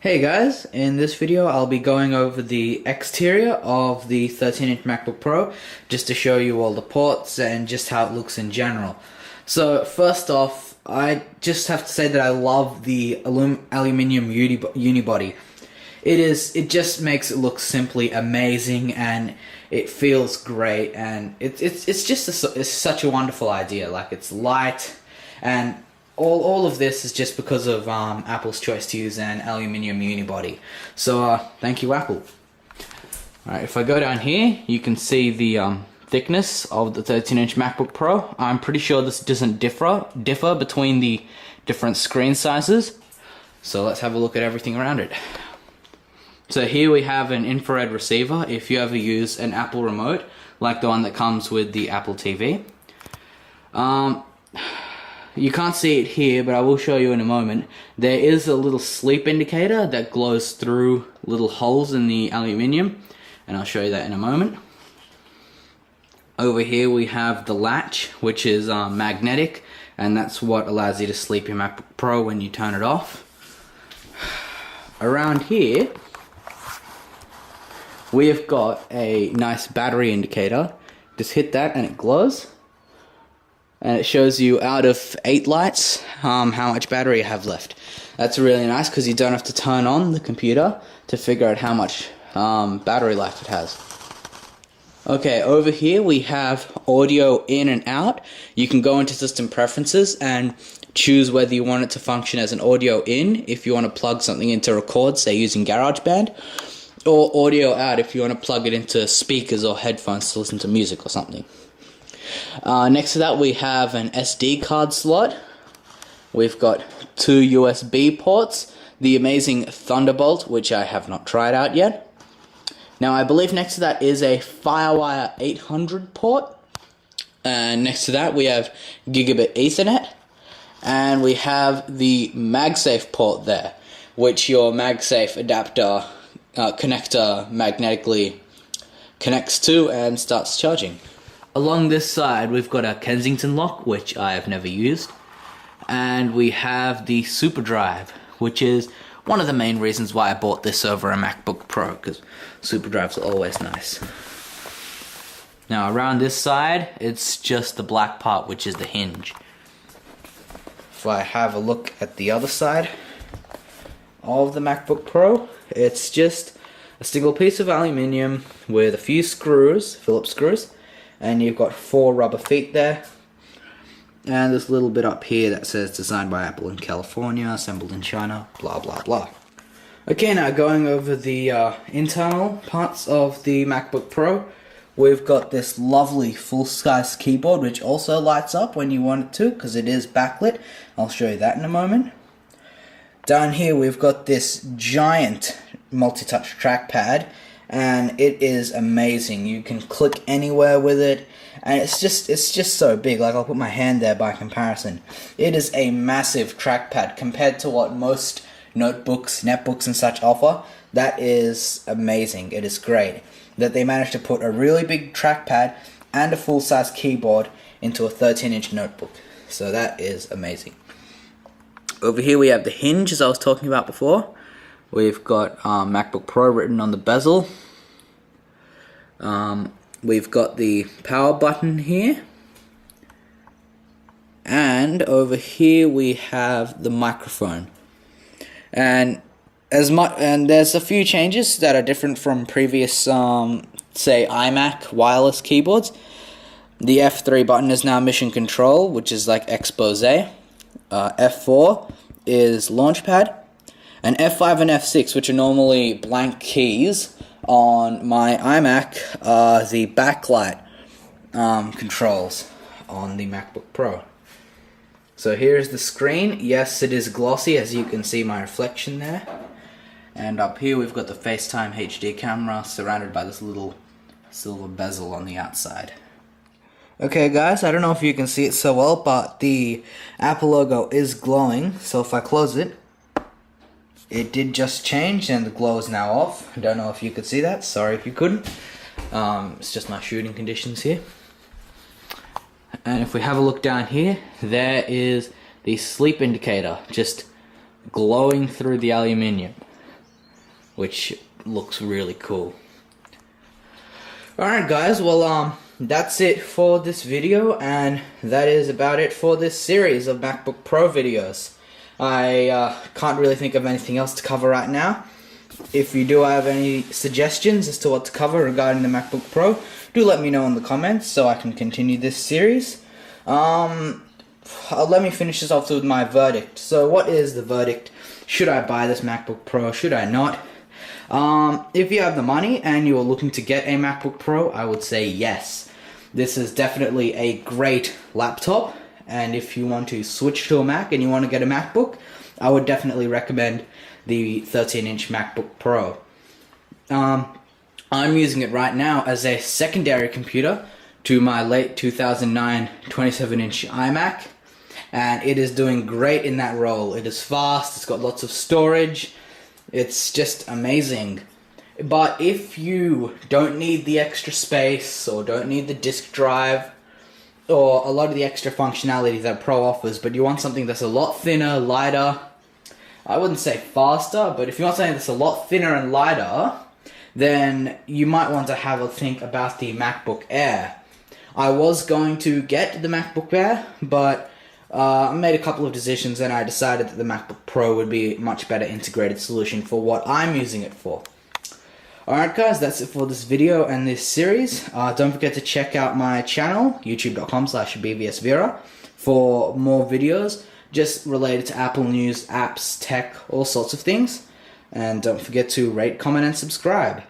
Hey guys, in this video I'll be going over the exterior of the 13-inch MacBook Pro just to show you all the ports and just how it looks in general. So first off, I just have to say that I love the aluminium unibody. It just makes it look simply amazing and it feels great, and it's such a wonderful idea. Like, it's light, and all of this is just because of Apple's choice to use an aluminium unibody. So thank you, Apple. Alright, if I go down here, you can see the thickness of the 13-inch MacBook Pro. I'm pretty sure this doesn't differ between the different screen sizes. So let's have a look at everything around it. So here we have an infrared receiver if you ever use an Apple remote, like the one that comes with the Apple TV. You can't see it here, but I will show you in a moment. There is a little sleep indicator that glows through little holes in the aluminium, and I'll show you that in a moment. Over here we have the latch, which is magnetic, and that's what allows you to sleep your MacBook Pro when you turn it off. Around here, we have got a nice battery indicator. Just hit that and it glows. And it shows you out of 8 lights how much battery you have left. That's really nice because you don't have to turn on the computer to figure out how much battery life it has. Okay, over here we have audio in and out. You can go into system preferences and choose whether you want it to function as an audio in if you want to plug something in to record, say using GarageBand, or audio out if you want to plug it into speakers or headphones to listen to music or something. Next to that we have an SD card slot. We've got 2 USB ports, the amazing Thunderbolt, which I have not tried out yet. Now I believe next to that is a Firewire 800 port, and next to that we have Gigabit Ethernet, and we have the MagSafe port there, which your MagSafe adapter connector magnetically connects to and starts charging. Along this side we've got a Kensington lock, which I have never used, and we have the Super Drive, which is one of the main reasons why I bought this over a MacBook Pro, because Super Drives are always nice. Now around this side it's just the black part, which is the hinge. If I have a look at the other side of the MacBook Pro, it's just a single piece of aluminium with a few screws, Phillips screws, and you've got 4 rubber feet there, and this little bit up here that says designed by Apple in California, assembled in China, blah blah blah. Okay, now going over the internal parts of the MacBook Pro, we've got this lovely full-size keyboard which also lights up when you want it to because it is backlit. I'll show you that in a moment. Down here we've got this giant multi-touch trackpad, and it is amazing. You can click anywhere with it, and it's just so big. Like, I'll put my hand there by comparison. It is a massive trackpad compared to what most notebooks, netbooks and such offer. That is amazing. It is great that they managed to put a really big trackpad and a full-size keyboard into a 13-inch notebook. So that is amazing. Over here we have the hinge, as I was talking about before. We've got MacBook Pro written on the bezel. We've got the power button here. And over here we have the microphone. And there's a few changes that are different from previous, say, iMac wireless keyboards. The F3 button is now mission control, which is like expose. F4 is launchpad. And F5 and F6, which are normally blank keys on my iMac, are the backlight controls on the MacBook Pro. So here's the screen. Yes, it is glossy, as you can see my reflection there. And up here we've got the FaceTime HD camera surrounded by this little silver bezel on the outside. Okay guys, I don't know if you can see it so well, but the Apple logo is glowing. So if I close it, it did just change and the glow is now off. I don't know if you could see that. Sorry if you couldn't. It's just my shooting conditions here. And if we have a look down here, there is the sleep indicator just glowing through the aluminium. which looks really cool. Alright guys, well that's it for this video, and that is about it for this series of MacBook Pro videos. I can't really think of anything else to cover right now. If you do have any suggestions as to what to cover regarding the MacBook Pro, do let me know in the comments so I can continue this series. Let me finish this off with my verdict. So what is the verdict? Should I buy this MacBook Pro? Should I not? If you have the money and you're looking to get a MacBook Pro, I would say yes. This is definitely a great laptop, and if you want to switch to a Mac and you want to get a MacBook, I would definitely recommend the 13-inch MacBook Pro. I'm using it right now as a secondary computer to my late 2009 27-inch iMac, and it is doing great in that role. It is fast, it's got lots of storage, it's just amazing. But if you don't need the extra space, or don't need the disk drive, or a lot of the extra functionality that Pro offers, but you want something that's a lot thinner, lighter, I wouldn't say faster, but if you want something that's a lot thinner and lighter, then you might want to have a think about the MacBook Air. I was going to get the MacBook Air, but I made a couple of decisions and I decided that the MacBook Pro would be a much better integrated solution for what I'm using it for. Alright guys, that's it for this video and this series. Don't forget to check out my channel, youtube.com/bvsveera, for more videos just related to Apple news, apps, tech, all sorts of things. And don't forget to rate, comment, and subscribe.